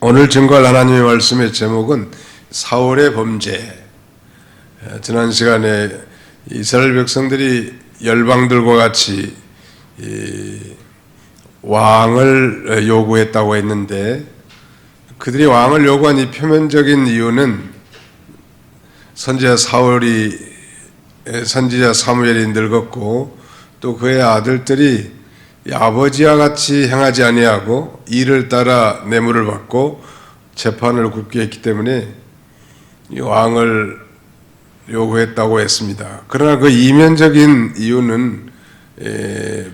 오늘 증거할 하나님의 말씀의 제목은 사울의 범죄. 지난 시간에 이스라엘 백성들이 열방들과 같이 왕을 요구했다고 했는데, 그들이 왕을 요구한 이 표면적인 이유는 선지자 사무엘이 늙었고, 또 그의 아들들이 아버지와 같이 행하지 아니하고 이를 따라 뇌물을 받고 재판을 굽게 했기 때문에 이 왕을 요구했다고 했습니다. 그러나 그 이면적인 이유는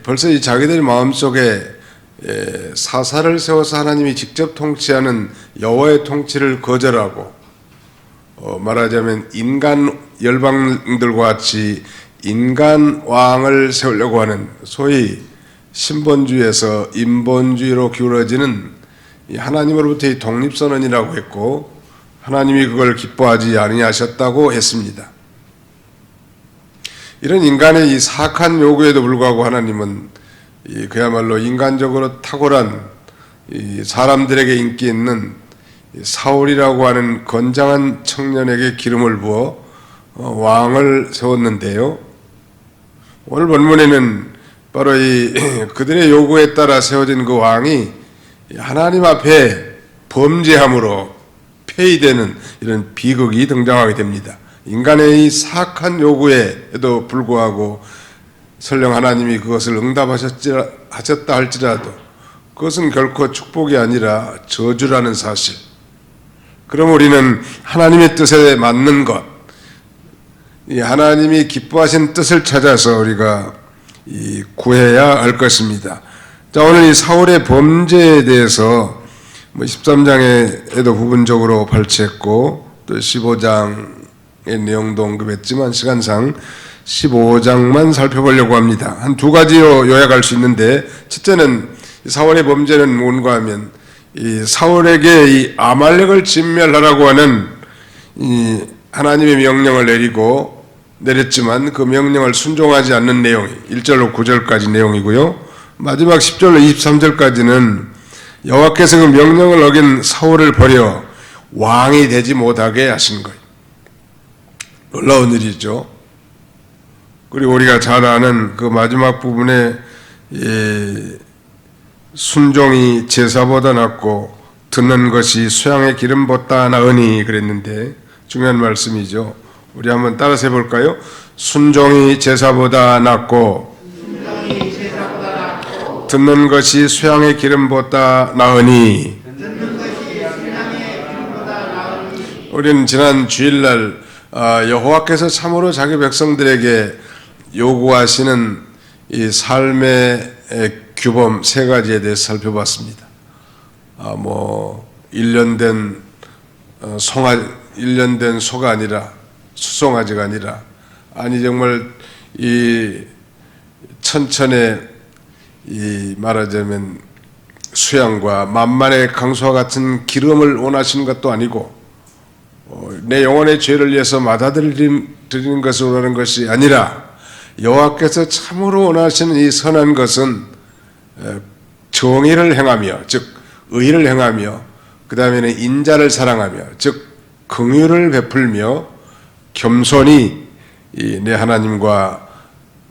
벌써 이 자기들 마음속에 사사를 세워서 하나님이 직접 통치하는 여호와의 통치를 거절하고, 말하자면 인간 열방들과 같이 인간 왕을 세우려고 하는 소위 신본주의에서 인본주의로 기울어지는 하나님으로부터의 독립선언이라고 했고, 하나님이 그걸 기뻐하지 아니하셨다고 했습니다. 이런 인간의 이 사악한 요구에도 불구하고 하나님은 그야말로 인간적으로 탁월한 사람들에게 인기 있는 사울이라고 하는 건장한 청년에게 기름을 부어 왕을 세웠는데요. 오늘 본문에는 바로 그들의 요구에 따라 세워진 그 왕이 하나님 앞에 범죄함으로 폐위되는 이런 비극이 등장하게 됩니다. 인간의 이 사악한 요구에도 불구하고 설령 하나님이 그것을 응답하셨다 할지라도 그것은 결코 축복이 아니라 저주라는 사실. 그럼 우리는 하나님의 뜻에 맞는 것, 하나님이 기뻐하신 뜻을 찾아서 우리가 구해야 할 것입니다. 자, 오늘 이 사울의 범죄에 대해서 13장에도 부분적으로 발췌했고 또 15장의 내용도 언급했지만 시간상 15장만 살펴보려고 합니다. 한 두 가지로 요약할 수 있는데, 첫째는 사울의 범죄는 뭔가 하면 이 사울에게 이 아말렉을 진멸하라고 하는 이 하나님의 명령을 내렸지만 그 명령을 순종하지 않는 내용이 1절로 9절까지 내용이고요. 마지막 10절로 23절까지는 여호와께서 그 명령을 어긴 사울을 버려 왕이 되지 못하게 하신 거예요. 놀라운 일이죠. 그리고 우리가 잘 아는 그 마지막 부분에 순종이 제사보다 낫고 듣는 것이 수양의 기름보다 나으니 그랬는데 중요한 말씀이죠. 우리 한번 따라서 해볼까요? 순종이 제사보다 낫고 듣는 것이 수양의 기름보다 나으니. 우리는 지난 주일날 여호와께서 참으로 자기 백성들에게 요구하시는 이 삶의 규범 세 가지에 대해서 살펴봤습니다. 1년 된 소가 아니라 수송아지가 아니라, 정말 이 천천의 말하자면 수양과 만만의 강수와 같은 기름을 원하시는 것도 아니고, 내 영혼의 죄를 위해서 받아들이는 것을 원하는 것이 아니라, 여호와께서 참으로 원하시는 이 선한 것은 정의를 행하며, 즉 의를 행하며, 그 다음에는 인자를 사랑하며, 즉 긍휼을 베풀며 겸손히 내 하나님과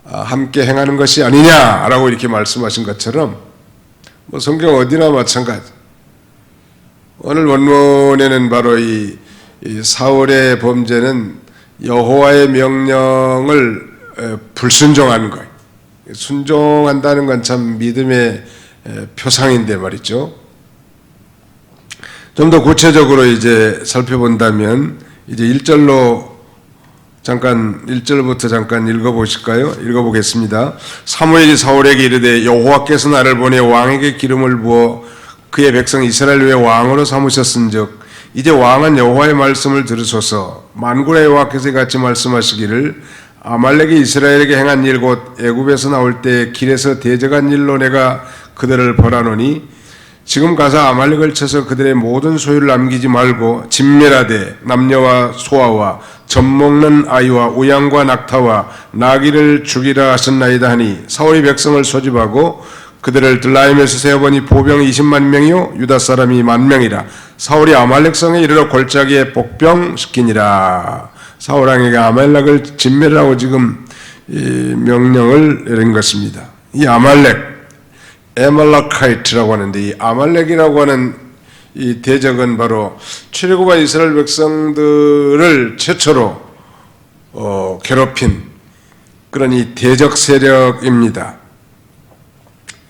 함께 행하는 것이 아니냐라고 이렇게 말씀하신 것처럼 성경 어디나 마찬가지. 오늘 본문에는 바로 이 사울의 범죄는 여호와의 명령을 불순종한 거예요. 순종한다는 건 참 믿음의 표상인데 말이죠. 좀 더 구체적으로 이제 살펴본다면 이제 1절부터 잠깐 읽어보실까요? 읽어보겠습니다. 사무엘이 사울에게 이르되 여호와께서 나를 보내 왕에게 기름을 부어 그의 백성 이스라엘 위에 왕으로 삼으셨은즉 이제 왕은 여호와의 말씀을 들으소서. 만군의 여호와께서 같이 말씀하시기를 아말렉이 이스라엘에게 행한 일 곧 애굽에서 나올 때 길에서 대적한 일로 내가 그들을 벌하노니 지금 가서 아말렉을 쳐서 그들의 모든 소유를 남기지 말고 진멸하되 남녀와 소아와 젖먹는 아이와 우양과 낙타와 나귀를 죽이라 하셨나이다 하니 사울이 백성을 소집하고 그들을 들라임에서 세어보니 보병이 20만 명이요 유다 사람이 10,000명이라. 사울이 아말렉 성에 이르러 골짜기에 복병시키니라. 사울 왕에게 아말렉을 진멸하라고 지금 이 명령을 내린 것입니다. 이 아말렉, 에말라카이트라고 하는데, 이 아말렉이라고 하는 이 대적은 바로 출애굽한 이스라엘 백성들을 최초로 괴롭힌 그런 이 대적 세력입니다.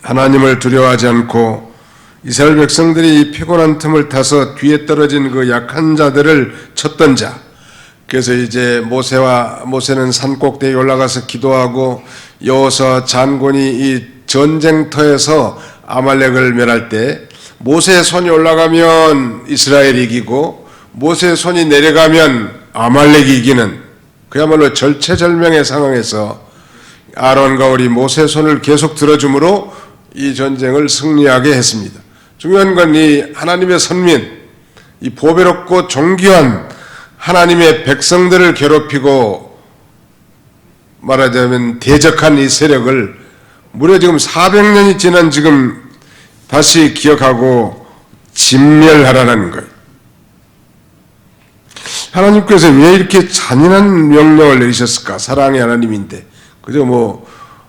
하나님을 두려워하지 않고 이스라엘 백성들이 피곤한 틈을 타서 뒤에 떨어진 그 약한 자들을 쳤던 자. 그래서 이제 모세는 산 꼭대기에 올라가서 기도하고 여호수아 장군이 이 전쟁터에서 아말렉을 멸할 때 모세의 손이 올라가면 이스라엘이 이기고 모세의 손이 내려가면 아말렉이 이기는 그야말로 절체절명의 상황에서 아론과 우리 모세의 손을 계속 들어줌으로 이 전쟁을 승리하게 했습니다. 중요한 건 이 하나님의 선민, 이 보배롭고 존귀한 하나님의 백성들을 괴롭히고 말하자면 대적한 이 세력을 무려 지금 400년이 지난 지금 다시 기억하고 진멸하라는 거예요. 하나님께서 왜 이렇게 잔인한 명령을 내리셨을까? 사랑의 하나님인데 그저 뭐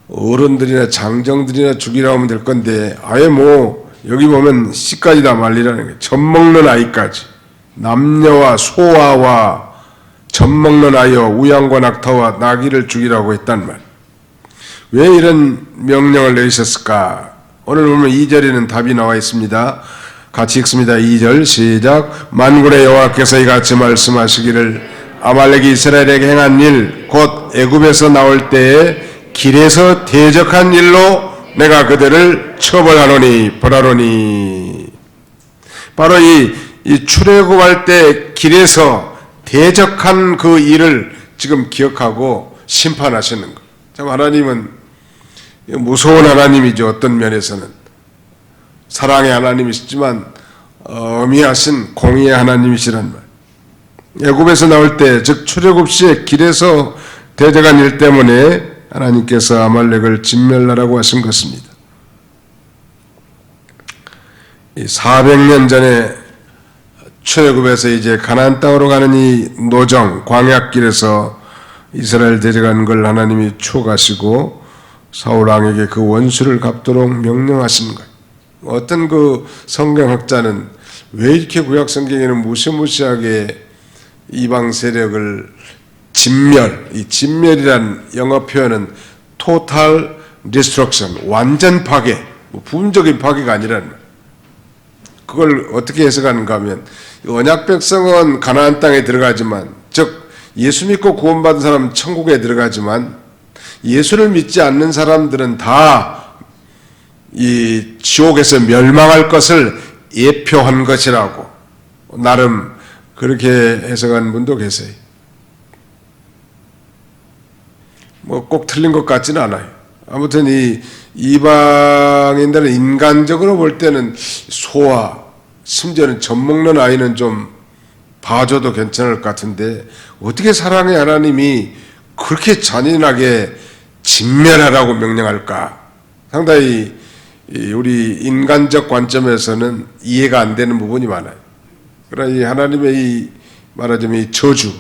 어른들이나 장정들이나 죽이라 하면 될 건데 아예 뭐 여기 보면 씨까지 다 말리라는 거예요. 젖먹는 아이까지, 남녀와 소아와 젖먹는 아이와 우양과 낙타와 나귀를 죽이라고 했단 말. 왜 이런 명령을 내리셨을까? 오늘 보면 2절에는 답이 나와 있습니다. 같이 읽습니다. 2절 시작. 만군의 여호와께서 이같이 말씀하시기를 아말렉이 이스라엘에게 행한 일 곧 애굽에서 나올 때에 길에서 대적한 일로 내가 그들을 처벌하노니 벌하노니. 바로 이 출애굽할 때 길에서 대적한 그 일을 지금 기억하고 심판하시는 것. 참 하나님은 무서운 하나님이죠. 어떤 면에서는 사랑의 하나님이시지만 어미하신 공의의 하나님이시란 말. 애굽에서 나올 때 즉 출애굽 시에 길에서 대적한 일 때문에 하나님께서 아말렉을 진멸하라고 하신 것입니다. 400년 전에 출애굽에서 이제 가나안 땅으로 가는 이 노정 광야길에서 이스라엘 데려간 걸 하나님이 추억하시고 사울 왕에게 그 원수를 갚도록 명령하신 거예요. 어떤 그 성경학자는 왜 이렇게 구약 성경에는 무시무시하게 이방 세력을 진멸, 이 진멸이란 영어 표현은 total destruction, 완전 파괴, 부분적인 파괴가 아니라는 거예요. 그걸 어떻게 해석하는가 하면 언약 백성은 가나안 땅에 들어가지만, 즉 예수 믿고 구원받은 사람은 천국에 들어가지만 예수를 믿지 않는 사람들은 다 이 지옥에서 멸망할 것을 예표한 것이라고 나름 그렇게 해석하는 분도 계세요. 뭐 꼭 틀린 것 같지는 않아요. 아무튼 이 이방인들은 인간적으로 볼 때는 소아, 심지어는 젖먹는 아이는 좀 봐줘도 괜찮을 것 같은데 어떻게 사랑의 하나님이 그렇게 잔인하게 진멸하라고 명령할까? 상당히 우리 인간적 관점에서는 이해가 안 되는 부분이 많아요. 그러나 이 하나님의 이 말하자면 이 저주에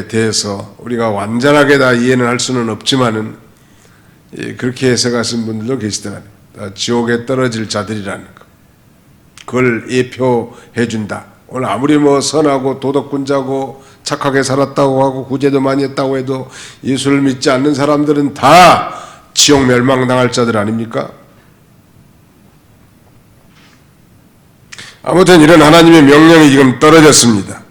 대해서 우리가 완전하게 다 이해는 할 수는 없지만은 그렇게 해석하신 분들도 계시더라고요. 지옥에 떨어질 자들이라는 거. 그걸 예표해 준다. 오늘 아무리 뭐 선하고 도덕군자고 착하게 살았다고 하고 구제도 많이 했다고 해도 예수를 믿지 않는 사람들은 다 지옥 멸망당할 자들 아닙니까? 아무튼 이런 하나님의 명령이 지금 떨어졌습니다.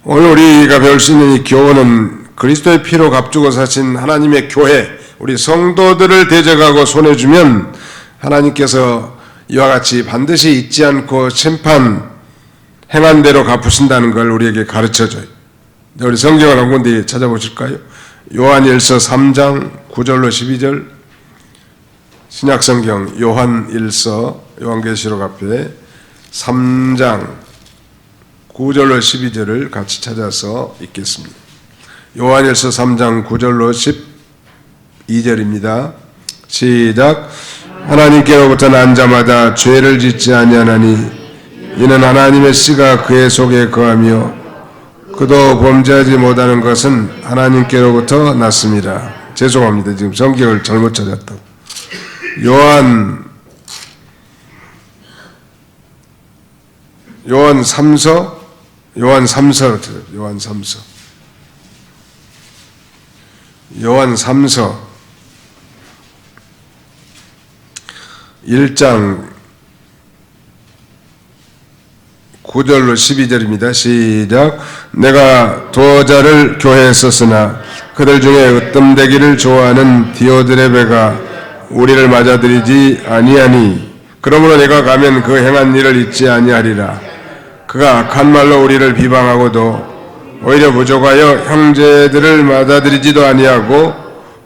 오늘 우리가 배울 수 있는 이 교훈은 그리스도의 피로 값주고 사신 하나님의 교회, 우리 성도들을 대적하고 손해주면 하나님께서 이와 같이 반드시 잊지 않고 심판 행한 대로 갚으신다는 걸 우리에게 가르쳐줘요. 우리 성경을 한 군데 찾아보실까요? 요한일서 3장 9절로 12절, 신약성경 요한일서 요한계시록 앞에 3장 9절로 12절을 같이 찾아서 읽겠습니다. 요한일서 3장 9절로 12절입니다. 시작. 하나님께로부터 난 자마다 죄를 짓지 아니하나니 이는 하나님의 씨가 그의 속에 거하며 그도 범죄하지 못하는 것은 하나님께로부터 났습니다. 죄송합니다. 지금 성경을 잘못 찾았다고. 요한 3서 1장 9절로 12절입니다. 시작. 내가 두어 자를 교회에 썼으나 그들 중에 으뜸되기를 좋아하는 디오드레베가 우리를 맞아들이지 아니하니 그러므로 내가 가면 그 행한 일을 잊지 아니하리라. 그가 악한 말로 우리를 비방하고도 오히려 부족하여 형제들을 맞아들이지도 아니하고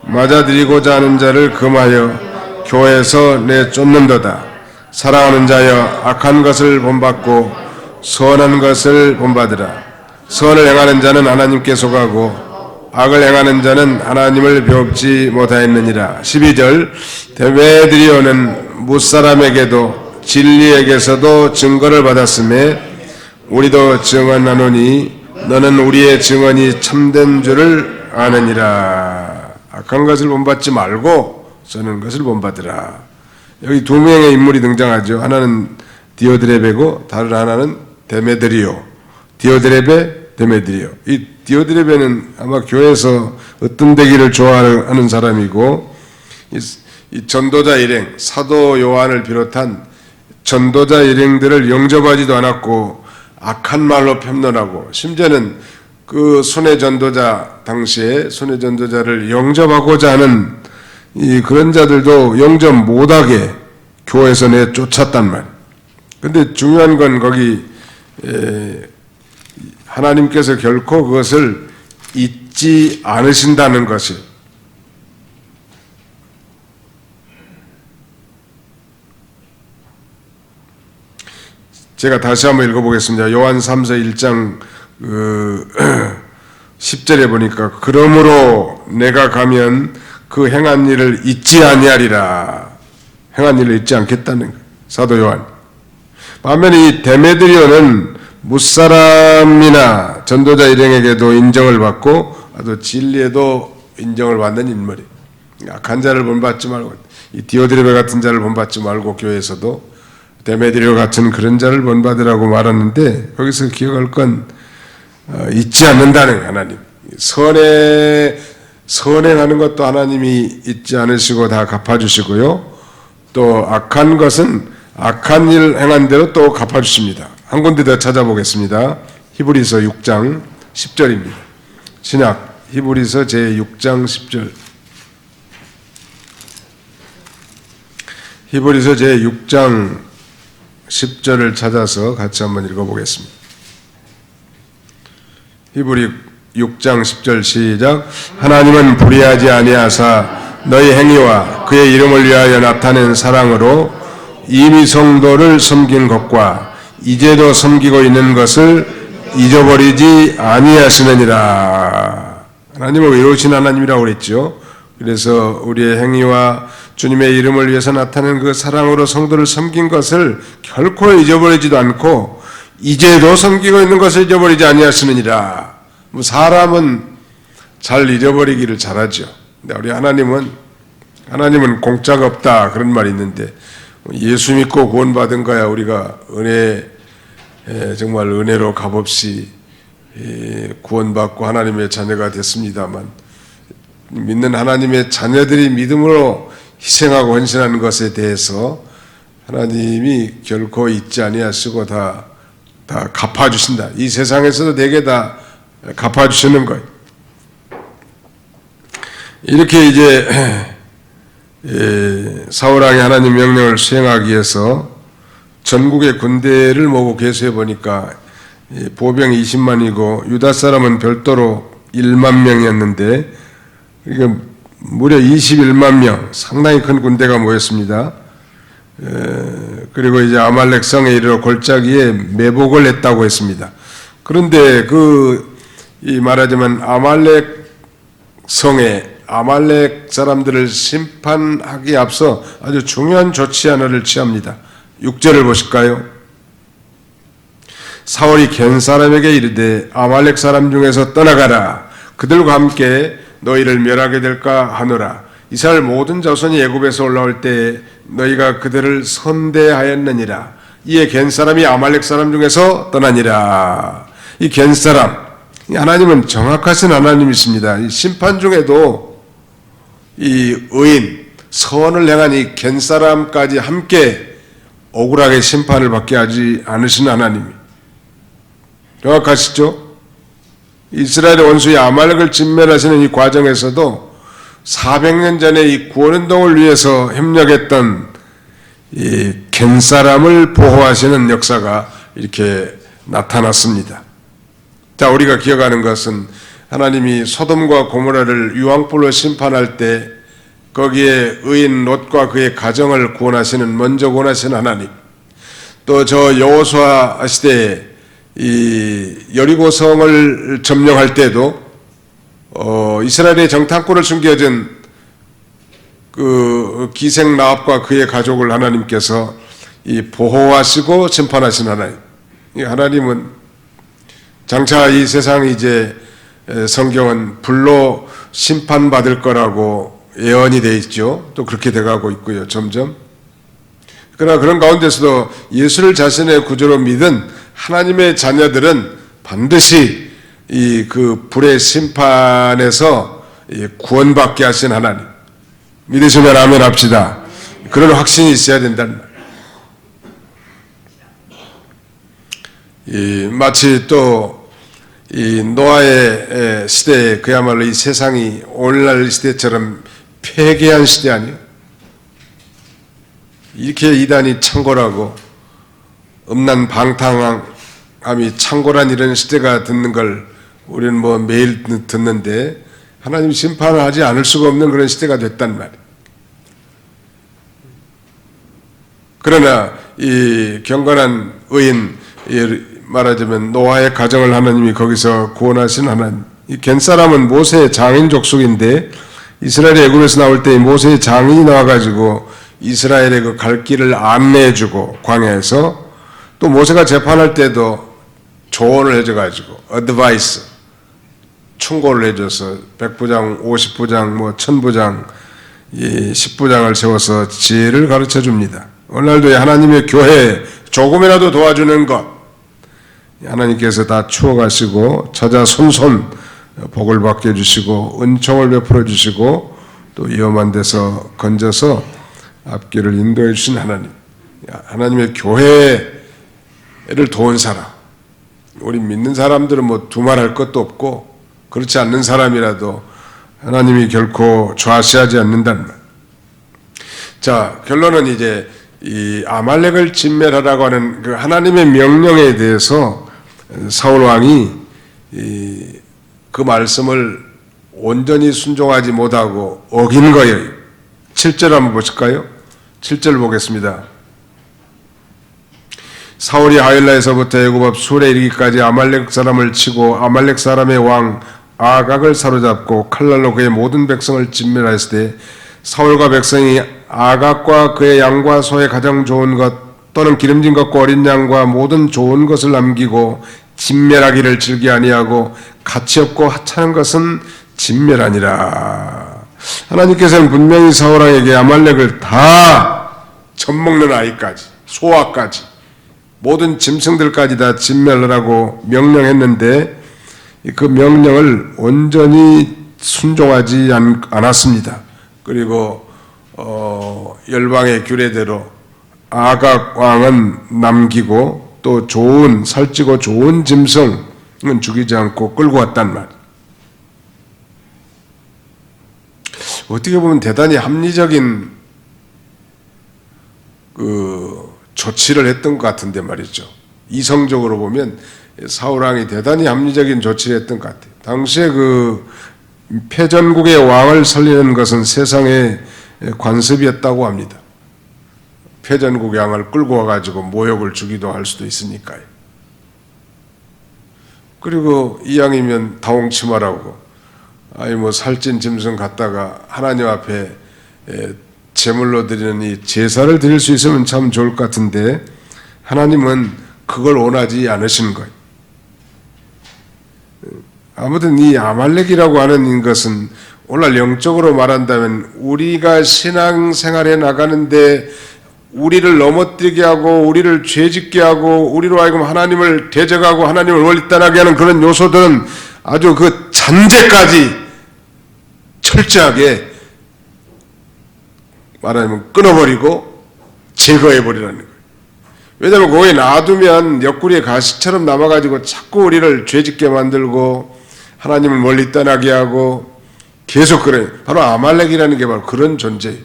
맞아들이고자 하는 자를 금하여 교회에서 내쫓는도다. 사랑하는 자여 악한 것을 본받고 선한 것을 본받으라. 선을 행하는 자는 하나님께 속하고 악을 행하는 자는 하나님을 배웁지 못하였느니라. 12절. 데메드리오는 무사람에게도 진리에게서도 증거를 받았음에 우리도 증언하노니 너는 우리의 증언이 참된 줄을 아느니라. 악한 것을 본받지 말고 선한 것을 본받으라. 여기 두 명의 인물이 등장하죠. 하나는 디오드레베고 다른 하나는 데메드리오. 디오드레베, 데메드리오. 이 디오드레베는 아마 교회에서 으뜸되기를 좋아하는 사람이고 이 전도자 일행, 사도 요한을 비롯한 전도자 일행들을 영접하지도 않았고 악한 말로 폄론하고 심지어는 그 순회 전도자 당시에 순회 전도자를 영접하고자 하는 이 그런 자들도 영접 못하게 교회에서 내쫓았단 말이에요. 근데 중요한 건 거기 하나님께서 결코 그것을 잊지 않으신다는 것이 제가 다시 한번 읽어보겠습니다. 요한 3서 1장 10절에 보니까 그러므로 내가 가면 그 행한 일을 잊지 아니하리라. 행한 일을 잊지 않겠다는 거예요. 사도 요한. 반면에 이 데메드리오는 무사람이나 전도자 일행에게도 인정을 받고 또 진리에도 인정을 받는 인물이에요. 악한 자를 본받지 말고 이 디오드레베 같은 자를 본받지 말고 교회에서도 데메드리오 같은 그런 자를 본받으라고 말하는데 거기서 기억할 건 잊지 않는다는 거예요. 하나님 선행하는 것도 하나님이 잊지 않으시고 다 갚아주시고요. 또 악한 것은 악한 일 행한 대로 또 갚아주십니다. 한 군데 더 찾아보겠습니다. 히브리서 6장 10절입니다. 신약 히브리서 제6장 10절. 히브리서 제6장 10절을 찾아서 같이 한번 읽어보겠습니다. 히브리 6장 10절 시작. 하나님은 불의하지 아니하사 너희 행위와 그의 이름을 위하여 나타낸 사랑으로 이미 성도를 섬긴 것과 이제도 섬기고 있는 것을 잊어버리지 아니하시느니라. 하나님은 의로우신 하나님이라고 그랬죠. 그래서 우리의 행위와 주님의 이름을 위해서 나타낸 그 사랑으로 성도를 섬긴 것을 결코 잊어버리지도 않고 이제도 섬기고 있는 것을 잊어버리지 아니하시느니라. 사람은 잘 잊어버리기를 잘하죠. 근데 우리 하나님은 공짜가 없다 그런 말이 있는데 예수 믿고 구원받은 거야 우리가 정말 은혜로 값없이 구원받고 하나님의 자녀가 됐습니다만 믿는 하나님의 자녀들이 믿음으로 희생하고 헌신하는 것에 대해서 하나님이 결코 잊지 아니하시고 다 갚아주신다. 이 세상에서도 대개 다 갚아주시는 거예요. 이렇게 이제 사울왕이 하나님 명령을 수행하기 위해서 전국의 군대를 모으고 개수해 보니까 보병이 20만이고 유다 사람은 별도로 1만 명이었는데 무려 21만 명, 상당히 큰 군대가 모였습니다. 그리고 이제 아말렉 성에 이르러 골짜기에 매복을 했다고 했습니다. 그런데 말하자면 아말렉 성에 아말렉 사람들을 심판하기에 앞서 아주 중요한 조치 하나를 취합니다. 6절을 보실까요? 사울이 겐 사람에게 이르되 아말렉 사람 중에서 떠나가라. 그들과 함께 너희를 멸하게 될까 하노라. 이스라엘 모든 자손이 애굽에서 올라올 때 너희가 그들을 선대하였느니라. 이에 겐 사람이 아말렉 사람 중에서 떠나니라. 이 겐 사람, 하나님은 정확하신 하나님이십니다. 이 심판 중에도 이 의인, 선을 행한 이 겐 사람까지 함께 억울하게 심판을 받게 하지 않으신 하나님이 정확하시죠? 이스라엘의 원수의 아말렉을 진멸하시는 이 과정에서도 400년 전에 이 구원운동을 위해서 협력했던 이 겐 사람을 보호하시는 역사가 이렇게 나타났습니다. 자, 우리가 기억하는 것은 하나님이 소돔과 고모라를 유황불로 심판할 때 거기에 의인 롯과 그의 가정을 구원하시는, 먼저 구원하시는 하나님, 또 저 여호수아 시대에 이 여리고성을 점령할 때도 이스라엘의 정탐꾼을 숨겨진 그 기생 라합과 그의 가족을 하나님께서 이 보호하시고 심판하신 하나님. 이 하나님은 장차 이 세상이 이제 성경은 불로 심판받을 거라고 예언이 되어 있죠. 또 그렇게 돼가고 있고요. 점점. 그러나 그런 가운데서도 예수를 자신의 구주로 믿은 하나님의 자녀들은 반드시 이 그 불의 심판에서 구원받게 하신 하나님. 믿으시면 아멘 합시다. 그런 확신이 있어야 된다는 말. 마치 또 이 노아의 시대에 그야말로 이 세상이 오늘날 시대처럼 폐괴한 시대 아니에요? 이렇게 이단이 창궐하고 음란 방탕함이 창궐한 이런 시대가 듣는 걸 우리는 뭐 매일 듣는데 하나님 심판을 하지 않을 수가 없는 그런 시대가 됐단 말이에요. 그러나 이 경건한 의인, 말하자면 노아의 가정을 하나님이 거기서 구원하신 하나님. 이 겐 사람은 모세의 장인 족속인데 이스라엘이 애굽에서 나올 때 모세의 장인이 나와가지고 이스라엘의 그 갈 길을 안내해주고 광야에서 또 모세가 재판할 때도 조언을 해줘가지고 어드바이스 충고를 해줘서 100부장, 50부장, 뭐 1000부장, 10부장을 세워서 지혜를 가르쳐 줍니다. 오늘날도 하나님의 교회에 조금이라도 도와주는 것 하나님께서 다 추억하시고 자자손손 복을 받게 해주시고 은총을 베풀어 주시고 또 위험한 데서 건져서 앞길을 인도해 주신 하나님, 하나님의 교회를 도운 사람. 우리 믿는 사람들은 뭐 두말할 것도 없고 그렇지 않는 사람이라도 하나님이 결코 좌시하지 않는다는 말. 자, 결론은 이제 이 아말렉을 진멸하라고 하는 그 하나님의 명령에 대해서 사울 왕이 그 말씀을 온전히 순종하지 못하고 어긴 거예요. 7절 한번 보실까요? 7절 보겠습니다. 사울이 하일라에서부터 애굽 앞 술에 이르기까지 아말렉 사람을 치고 아말렉 사람의 왕 아각을 사로잡고 칼날로 그의 모든 백성을 진멸하였을 때 사울과 백성이 아각과 그의 양과 소의 가장 좋은 것 또는 기름진 것과 어린 양과 모든 좋은 것을 남기고 진멸하기를 즐기 아니하고 가치 없고 하찮은 것은 진멸하니라. 하나님께서는 분명히 사울 왕에게 아말렉을 다 젖먹는 아이까지 소아까지 모든 짐승들까지 다 진멸하라고 명령했는데 그 명령을 온전히 순종하지 않았습니다. 그리고 열방의 규례대로 아각 왕은 남기고 또 좋은 살찌고 좋은 짐승은 죽이지 않고 끌고 왔단 말이에요. 어떻게 보면 대단히 합리적인 그 조치를 했던 것 같은데 말이죠. 이성적으로 보면 사울 왕이 대단히 합리적인 조치를 했던 것 같아요. 당시에 그 패전국의 왕을 살리는 것은 세상의 관습이었다고 합니다. 패전국 왕을 끌고 와가지고 모욕을 주기도 할 수도 있으니까요. 그리고 이왕이면 다홍치마라고 아니 뭐 살찐 짐승 갖다가 하나님 앞에 제물로 드리는 이 제사를 드릴 수 있으면 참 좋을 것 같은데 하나님은 그걸 원하지 않으시는 거예요. 아무튼 이 아말렉이라고 하는 것은 오늘 영적으로 말한다면 우리가 신앙생활에 나가는데 우리를 넘어뜨리게 하고 우리를 죄짓게 하고 우리로 하여금 하나님을 대적하고 하나님을 멀리떠나게 하는 그런 요소들은 아주 그 잔재까지 철저하게 말하면 끊어버리고 제거해버리라는 거예요. 왜냐하면 거기에 놔두면 옆구리에 가시처럼 남아가지고 자꾸 우리를 죄짓게 만들고 하나님을 멀리 떠나게 하고 계속 그래요. 바로 아말렉이라는 게 바로 그런 존재예요.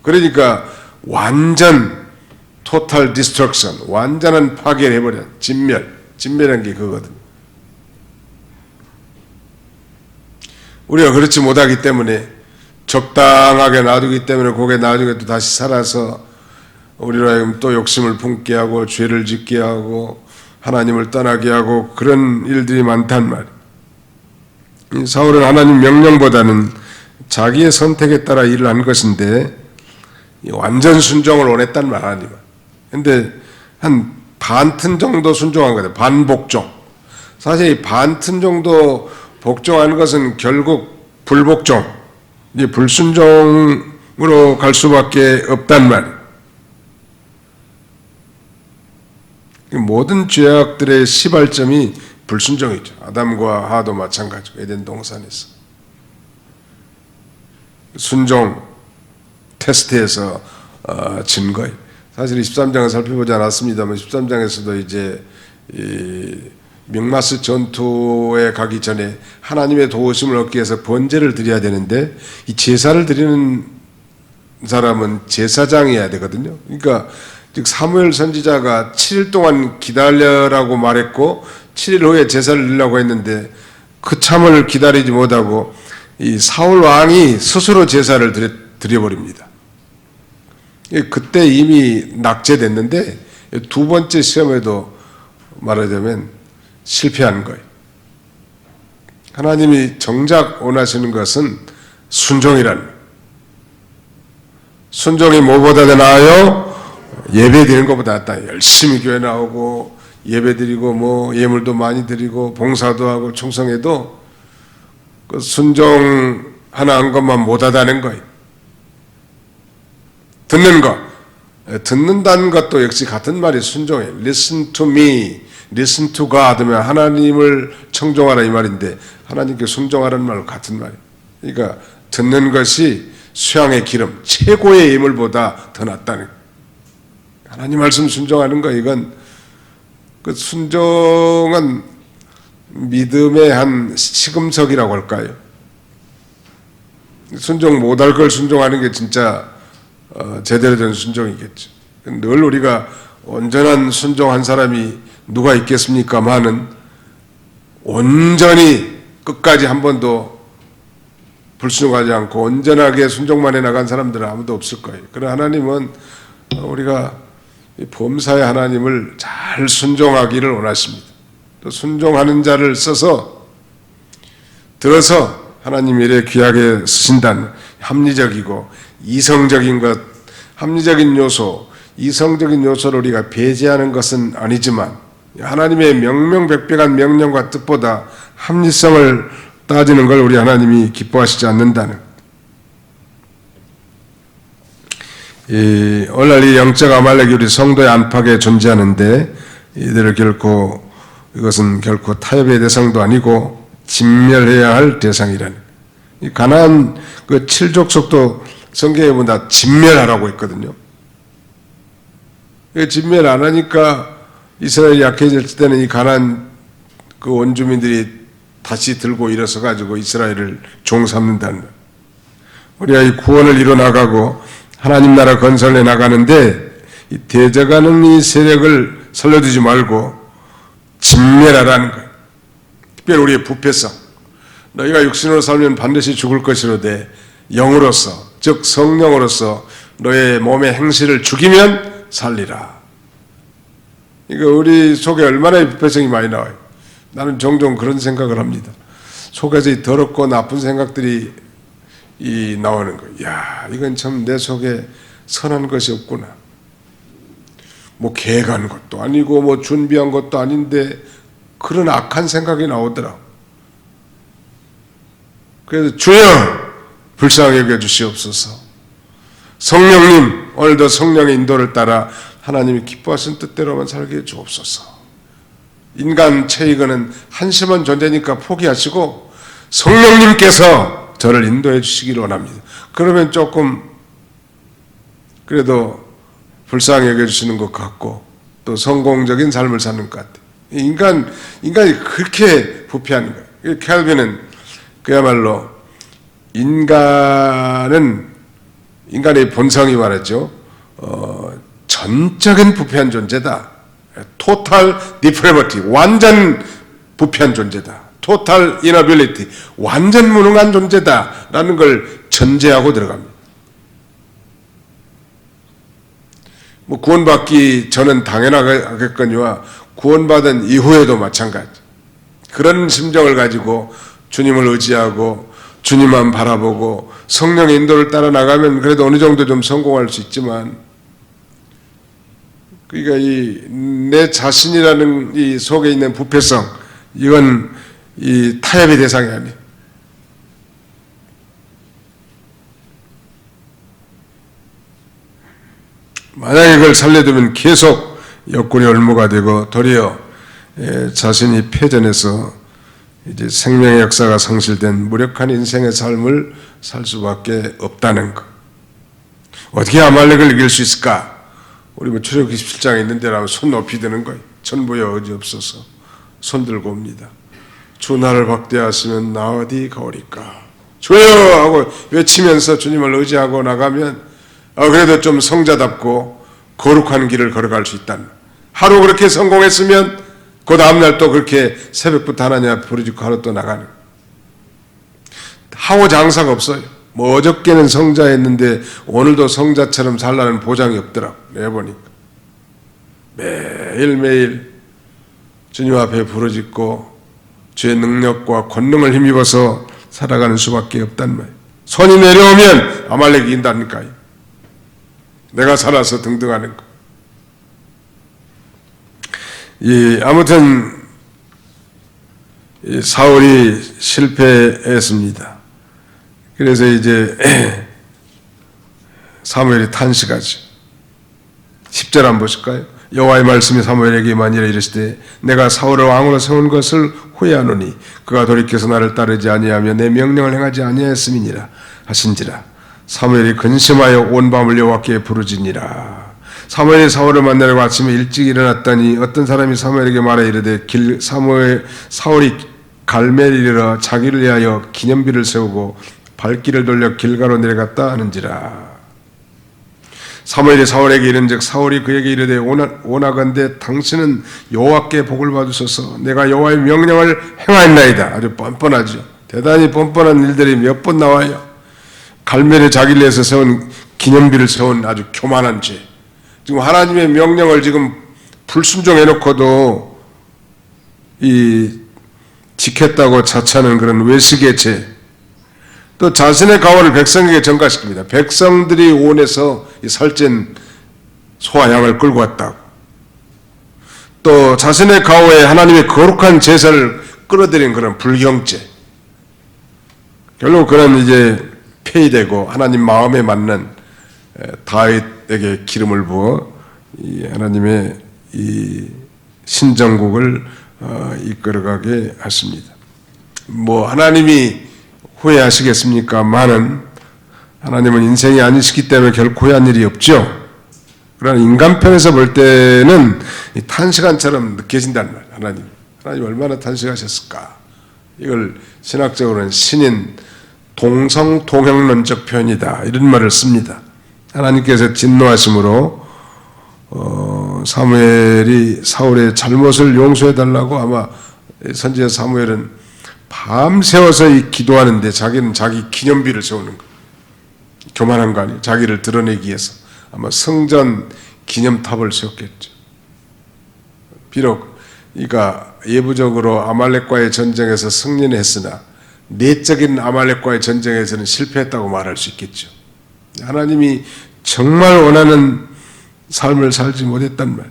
그러니까 완전 토탈 디스트럭션, 완전한 파괴를 해버려. 진멸한 게 그거거든. 우리가 그렇지 못하기 때문에 적당하게 놔두기 때문에 그게 나중에 또 다시 살아서 우리로 하여금 또 욕심을 품게 하고 죄를 짓게 하고 하나님을 떠나게 하고 그런 일들이 많단 말이에요. 사울은 하나님 명령보다는 자기의 선택에 따라 일을 한 것인데 완전 순종을 원했단 말 하나님은. 근데 한 반튼 정도 순종한 거예요. 반복종. 사실 이 반튼 정도 복종하는 것은 결국 불복종, 이제 불순종으로 갈 수밖에 없단 말이에요. 모든 죄악들의 시발점이 불순종이죠. 아담과 하와도 마찬가지고 에덴 동산에서 순종 테스트에서 진 거예요. 사실 13장을 살펴보지 않았습니다만 13장에서도 이제 mik마스 전투에 가기 전에 하나님의 도우심을 얻기 위해서 번제를 드려야 되는데 이 제사를 드리는 사람은 제사장이어야 되거든요. 그러니까 즉 사무엘 선지자가 7일 동안 기다려라고 말했고 7일 후에 제사를 드리려고 했는데 그 참을 기다리지 못하고 이 사울 왕이 스스로 제사를 드려버립니다. 그때 이미 낙제됐는데 두 번째 시험에도 말하자면 실패한 거예요. 하나님이 정작 원하시는 것은 순종이라는 거예요. 순종이 뭐보다 더 나아요? 예배 드리는 것보다 낫다. 열심히 교회 나오고 예배 드리고 뭐 예물도 많이 드리고 봉사도 하고 충성해도 그 순종 하나 한 것만 못하다는 거예요. 듣는 것. 듣는다는 것도 역시 같은 말이 순종이에요. Listen to me, listen to God 하면 하나님을 청종하라 이 말인데 하나님께 순종하라는 말과 같은 말이에요. 그러니까 듣는 것이 수양의 기름, 최고의 예물보다 더 낫다는 거예요. 하나님 말씀 순종하는 거 이건 그 순종은 믿음의 한 시금석이라고 할까요? 순종 못할 걸 순종하는 게 진짜 제대로 된 순종이겠죠. 늘 우리가 온전한 순종한 사람이 누가 있겠습니까마는 온전히 끝까지 한 번도 불순종하지 않고 온전하게 순종만 해나간 사람들은 아무도 없을 거예요. 그러나 하나님은 우리가 범사의 하나님을 잘 순종하기를 원하십니다. 또 순종하는 자를 써서 들어서 하나님 일에 귀하게 쓰신다는 합리적이고 이성적인 것, 합리적인 요소, 이성적인 요소를 우리가 배제하는 것은 아니지만 하나님의 명명백백한 명령과 뜻보다 합리성을 따지는 걸 우리 하나님이 기뻐하시지 않는다는. 오늘날 이 영적 아말렉이 우리 성도의 안팎에 존재하는데 이들을 이것은 결코 타협의 대상도 아니고 진멸해야 할 대상이라는. 이 가나안 그 7족속도 성경에 보면 다 진멸하라고 했거든요. 진멸 안 하니까 이스라엘이 약해질 때는 이 가나안 그 원주민들이 다시 들고 일어서 가지고 이스라엘을 종 삼는다는 거예요. 우리가 이 구원을 이뤄 나가고 하나님 나라 건설해 나가는데 이 대적하는 이 세력을 살려두지 말고 진멸하라는 거예요. 특별히 우리의 부패성. 너희가 육신으로 살면 반드시 죽을 것이로되 영으로서 즉 성령으로서 너의 몸의 행실을 죽이면 살리라. 이거 우리 속에 얼마나 부패성이 많이 나와요. 나는 종종 그런 생각을 합니다. 속에서 이 더럽고 나쁜 생각들이 나오는 거예요. 야, 이건 참 내 속에 선한 것이 없구나. 뭐 계획한 것도 아니고 뭐 준비한 것도 아닌데 그런 악한 생각이 나오더라. 그래서 주여 불쌍히 여겨주시옵소서. 성령님 오늘도 성령의 인도를 따라 하나님이 기뻐하신 뜻대로만 살게 해 주옵소서. 인간 체이거는 한심한 존재니까 포기하시고 성령님께서 저를 인도해 주시기를 원합니다. 그러면 조금 그래도 불쌍히 여겨주시는 것 같고 또 성공적인 삶을 사는 것 같아요. 인간이 그렇게 부패한 거예요. 켈빈은 그야말로 인간의 본성이 말하죠. 전적인 부패한 존재다. 토탈 디프레버티, 완전 부패한 존재다. 토탈 이너빌리티, 완전 무능한 존재다라는 걸 전제하고 들어갑니다. 뭐 구원받기 전은 당연하겠거니와 구원받은 이후에도 마찬가지. 그런 심정을 가지고 주님을 의지하고 주님만 바라보고 성령의 인도를 따라 나가면 그래도 어느 정도 좀 성공할 수 있지만, 그러니까 내 자신이라는 이 속에 있는 부패성, 이건 이 타협의 대상이 아니에요. 만약에 그걸 살려두면 계속 역군의 올무가 되고 도리어 자신이 패전해서 이제 생명의 역사가 상실된 무력한 인생의 삶을 살 수밖에 없다는 것. 어떻게 아말렉을 이길 수 있을까? 우리 뭐 출애굽기 17장에 있는 데라면 손 높이 드는 거예요. 전부여 어지 없어서 손 들고 옵니다. 주 나를 박대하시면 나 어디 가오리까? 주여 하고 외치면서 주님을 의지하고 나가면 그래도 좀 성자답고 거룩한 길을 걸어갈 수 있다는. 하루 그렇게 성공했으면 그 다음날 또 그렇게 새벽부터 하나님 앞에 부르짖고 하루 또 나가는. 하고 장사가 없어요. 뭐 어저께는 성자였는데 오늘도 성자처럼 살라는 보장이 없더라고. 내가 보니까 매일매일 주님 앞에 부르짖고 주의 능력과 권능을 힘입어서 살아가는 수밖에 없단 말이에요. 손이 내려오면 아말렉이 이긴다니까요. 내가 살아서 등등하는 거. 아무튼 사울이 실패했습니다. 그래서 이제 사무엘이 탄식하죠. 10절 한번 보실까요? 여호와의 말씀이 사무엘에게 임하니라 이르시되 내가 사울을 왕으로 세운 것을 후회하노니 그가 돌이켜서 나를 따르지 아니하며 내 명령을 행하지 아니하였음이니라 하신지라. 사무엘이 근심하여 온 밤을 여호와께 부르짖니라. 사무엘이 사울을 만나려고 아침에 일찍 일어났더니 어떤 사람이 사무엘에게 말하 이르되 사울이 갈멜에 이르러 자기를 위하여 기념비를 세우고 발길을 돌려 길가로 내려갔다 하는지라. 사무엘이 사울에게 이른즉 사울이 그에게 이르되 오나건대 당신은 여호와께 복을 받으소서. 내가 여호와의 명령을 행하였나이다. 아주 뻔뻔하죠. 대단히 뻔뻔한 일들이 몇 번 나와요. 갈멜에 자기를 위해서 세운 기념비를 세운 아주 교만한 죄. 지금 하나님의 명령을 지금 불순종해놓고도 지켰다고 자처하는 그런 외식의 죄. 또 자신의 가호를 백성에게 전가시킵니다. 백성들이 원해서 살찐 소와 양을 끌고 왔다고. 또 자신의 가호에 하나님의 거룩한 제사를 끌어들인 그런 불경죄. 결국 그런 이제 폐위되고 하나님 마음에 맞는 다윗에게 기름을 부어 하나님의 이 신정국을 이끌어가게 하십니다. 뭐 하나님이 후회하시겠습니까? 많은 하나님은 인생이 아니시기 때문에 결코 후회한 일이 없죠. 그러나 인간편에서 볼 때는 탄시간처럼 느껴진단 말이에요. 하나님 얼마나 탄식하셨을까? 이걸 신학적으로는 신인 동성동형론적 표현이다 이런 말을 씁니다. 하나님께서 진노하심으로 사무엘이 사울의 잘못을 용서해달라고 아마 선지자 사무엘은 밤새워서 기도하는데 자기는 자기 기념비를 세우는 거. 교만한 거 아니에요. 자기를 드러내기 위해서 아마 성전 기념탑을 세웠겠죠. 비록 이가 예부적으로 아말렉과의 전쟁에서 승리는 했으나 내적인 아말렉과의 전쟁에서는 실패했다고 말할 수 있겠죠. 하나님이 정말 원하는 삶을 살지 못했단 말.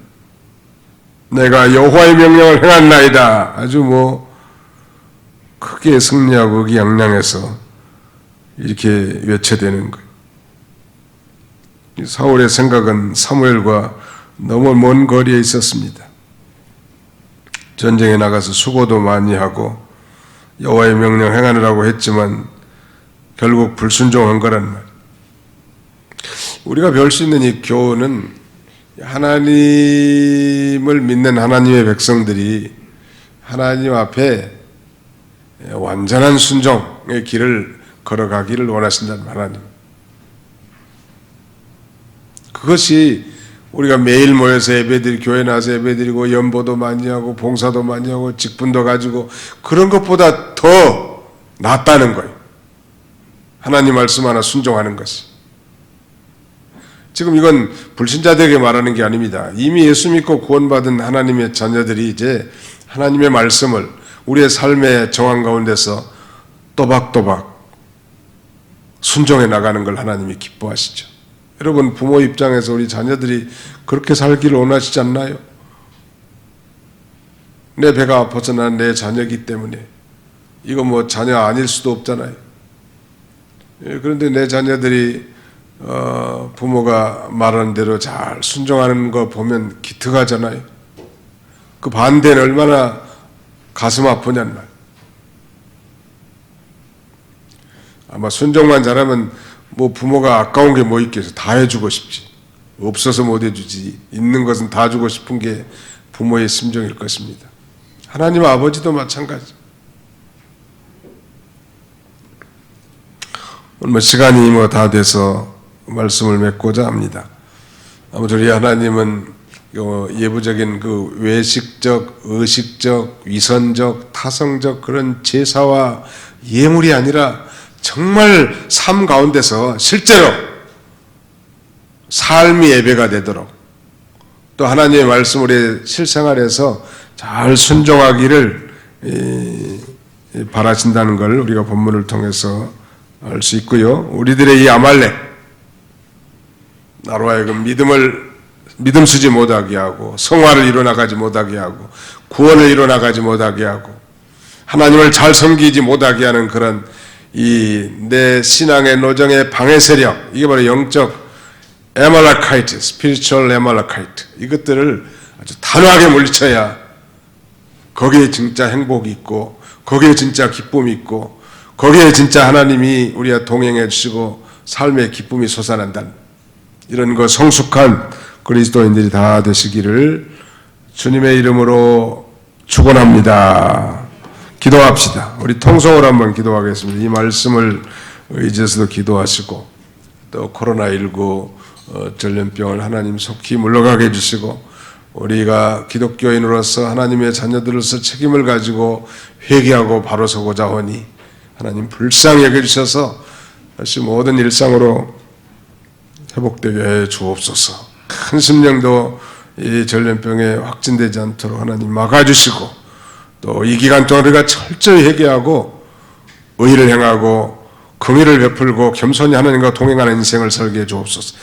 내가 여호와의 명령을 행한나이다. 아주 크게 승리하고 의기양양해서 이렇게 외쳐대는 거예요. 사울의 생각은 사무엘과 너무 먼 거리에 있었습니다. 전쟁에 나가서 수고도 많이 하고 여호와의 명령 행하느라고 했지만 결국 불순종한 거란 말. 우리가 배울 수 있는 이 교훈은 하나님을 믿는 하나님의 백성들이 하나님 앞에 완전한 순종의 길을 걸어가기를 원하신다는 하나님. 그것이 우리가 매일 모여서 예배드리고 교회 나와서 예배드리고 연보도 많이 하고 봉사도 많이 하고 직분도 가지고 그런 것보다 더 낫다는 거예요. 하나님 말씀 하나 순종하는 것이. 지금 이건 불신자들에게 말하는 게 아닙니다. 이미 예수 믿고 구원받은 하나님의 자녀들이 이제 하나님의 말씀을 우리의 삶의 정황 가운데서 또박또박 순종해 나가는 걸 하나님이 기뻐하시죠. 여러분, 부모 입장에서 우리 자녀들이 그렇게 살기를 원하시지 않나요? 내 배가 아파서 난 내 자녀이기 때문에 이거 자녀 아닐 수도 없잖아요. 그런데 내 자녀들이 부모가 말하는 대로 잘 순종하는 거 보면 기특하잖아요. 그 반대는 얼마나 가슴 아프냔 말. 아마 순종만 잘하면 부모가 아까운 게 있겠어. 다 해주고 싶지. 없어서 못 해주지. 있는 것은 다 주고 싶은 게 부모의 심정일 것입니다. 하나님 아버지도 마찬가지. 오늘 시간이 다 돼서 말씀을 맺고자 합니다. 아무튼 우리 하나님은 예부적인 그 외식적, 의식적, 위선적, 타성적 그런 제사와 예물이 아니라 정말 삶 가운데서 실제로 삶이 예배가 되도록 또 하나님의 말씀을 실생활에서 잘 순종하기를 바라신다는 걸 우리가 본문을 통해서 알 수 있고요. 우리들의 이 아말렉, 나로 하여금 믿음 쓰지 못하게 하고 성화를 이뤄나가지 못하게 하고 구원을 이뤄나가지 못하게 하고 하나님을 잘 섬기지 못하게 하는 그런 내 신앙의 노정의 방해 세력, 이게 바로 영적 에말라카이트, 스피리추얼 에말라카이트, 이것들을 아주 단호하게 물리쳐야 거기에 진짜 행복이 있고 거기에 진짜 기쁨이 있고 거기에 진짜 하나님이 우리와 동행해 주시고 삶의 기쁨이 솟아난다는 이런 거 성숙한 그리스도인들이 다 되시기를 주님의 이름으로 축원합니다. 기도합시다. 우리 통성으로 한번 기도하겠습니다. 이 말씀을 의지해서도 기도하시고 또 코로나19 전염병을 하나님 속히 물러가게 해주시고 우리가 기독교인으로서 하나님의 자녀들로서 책임을 가지고 회개하고 바로 서고자 하니 하나님 불쌍히 여겨주셔서 다시 모든 일상으로 회복되게 해 주옵소서. 큰 심령도 이 전염병에 확진되지 않도록 하나님 막아주시고 또 이 기간 동안 우리가 철저히 회개하고 의를 행하고 긍의를 베풀고 겸손히 하나님과 동행하는 인생을 살게 해 주옵소서.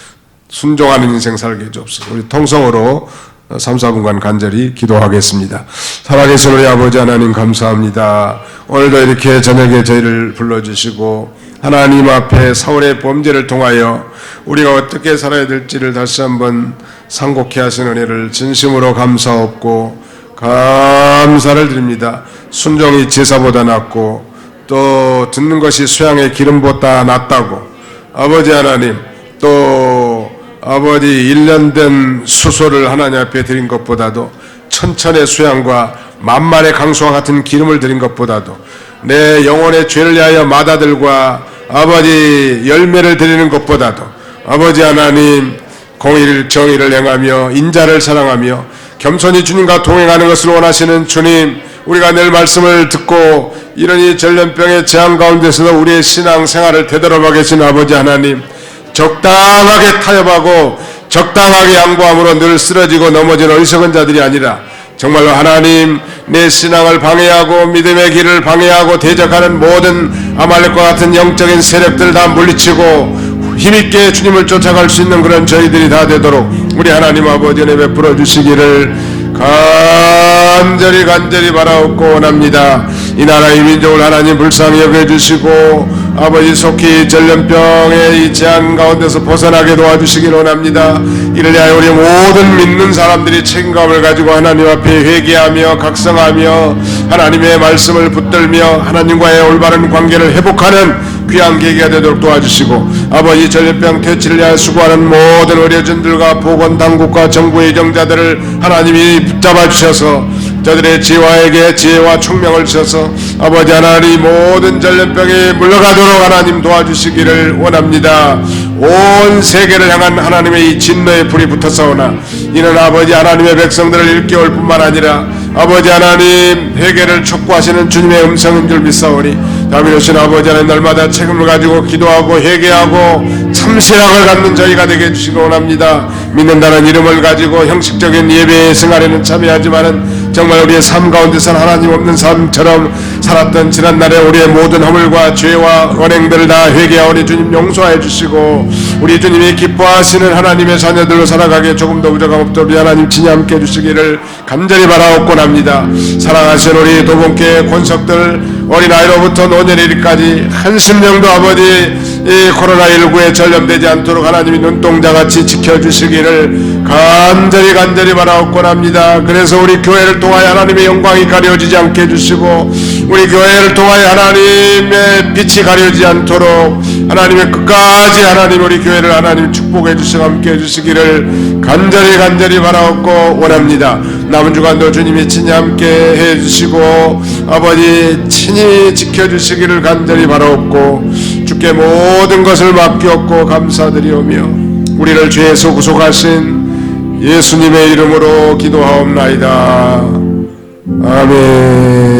순종하는 인생 살게 해 주옵소서. 우리 통성으로 3, 4분간 간절히 기도하겠습니다. 살아계신 우리 아버지 하나님 감사합니다. 오늘도 이렇게 저녁에 저희를 불러주시고 하나님 앞에 사울의 범죄를 통하여 우리가 어떻게 살아야 될지를 다시 한번 상고케 하신 은혜를 진심으로 감사하옵고 감사를 드립니다. 순종이 제사보다 낫고 또 듣는 것이 수양의 기름보다 낫다고 아버지 하나님 또 아버지 1년 된 수소를 하나님 앞에 드린 것보다도 천천의 수양과 만만의 강수와 같은 기름을 드린 것보다도 내 영혼의 죄를 위하여 마다들과 아버지 열매를 드리는 것보다도 아버지 하나님 공의를 정의를 행하며 인자를 사랑하며 겸손히 주님과 동행하는 것을 원하시는 주님, 우리가 늘 말씀을 듣고 이런 이 전염병의 재앙 가운데서도 우리의 신앙 생활을 되돌아봐 계신 아버지 하나님, 적당하게 타협하고 적당하게 양보함으로 늘 쓰러지고 넘어지는 어리석은 자들이 아니라 정말로 하나님, 내 신앙을 방해하고 믿음의 길을 방해하고 대적하는 모든 아말렉과 같은 영적인 세력들 다 물리치고 힘있게 주님을 쫓아갈 수 있는 그런 저희들이 다 되도록 우리 하나님 아버지 은혜 베풀어 주시기를 간절히 바라옵고 원합니다. 이 나라의 민족을 하나님 불쌍히 여겨주시고 아버지 속히 전염병의 이 재앙 가운데서 벗어나게 도와주시길 원합니다. 이를 위하여 우리 모든 믿는 사람들이 책임감을 가지고 하나님 앞에 회개하며 각성하며 하나님의 말씀을 붙들며 하나님과의 올바른 관계를 회복하는 귀한 계기가 되도록 도와주시고 아버지 전염병 퇴치를 위하여 수고하는 모든 의료진들과 보건당국과 정부의 정자들을 하나님이 붙잡아 주셔서 저들의 지혜와에게 지혜와 총명을 주셔서 아버지 하나님 모든 전염병이 물러가도록 하나님 도와주시기를 원합니다. 온 세계를 향한 하나님의 이 진노의 불이 붙어서오나 이는 아버지 하나님의 백성들을 일깨울 뿐만 아니라 아버지 하나님 회개를 촉구하시는 주님의 음성인 줄 믿사오니 다윗오신 아버지 하나님 날마다 책임을 가지고 기도하고 회개하고 참신앙을 갖는 저희가 되게 해주시기 원합니다. 믿는다는 이름을 가지고 형식적인 예배 생활에는 참여하지만은 정말 우리의 삶 가운데서는 하나님 없는 삶처럼 살았던 지난날에 우리의 모든 허물과 죄와 언행들을 다 회개하오니 주님 용서해 주시고 우리 주님이 기뻐하시는 하나님의 자녀들로 살아가기에 조금도 부족함 없도록 우리 하나님 친히 함께 해주시기를 간절히 바라옵곤 합니다. 사랑하신 우리 도봉교회 권석들 어린아이로부터 노년일까지 한 심령도 아버지 이 코로나19에 전염되지 않도록 하나님이 눈동자같이 지켜주시기를 간절히 바라옵곤 합니다. 그래서 우리 교회를 통하여 하나님의 영광이 가려지지 않게 해주시고 우리 교회를 통하여 하나님의 빛이 가려지지 않도록 하나님의 끝까지 하나님 우리 교회를 하나님 축복해 주시고 함께 해주시기를 간절히 바라옵고 원합니다. 남은 주간도 주님이 친히 함께 해주시고 아버지 친히 지켜주시기를 간절히 바라옵고 주께 모든 것을 맡겼고 감사드리오며 우리를 죄에서 구속하신 예수님의 이름으로 기도하옵나이다. 아멘.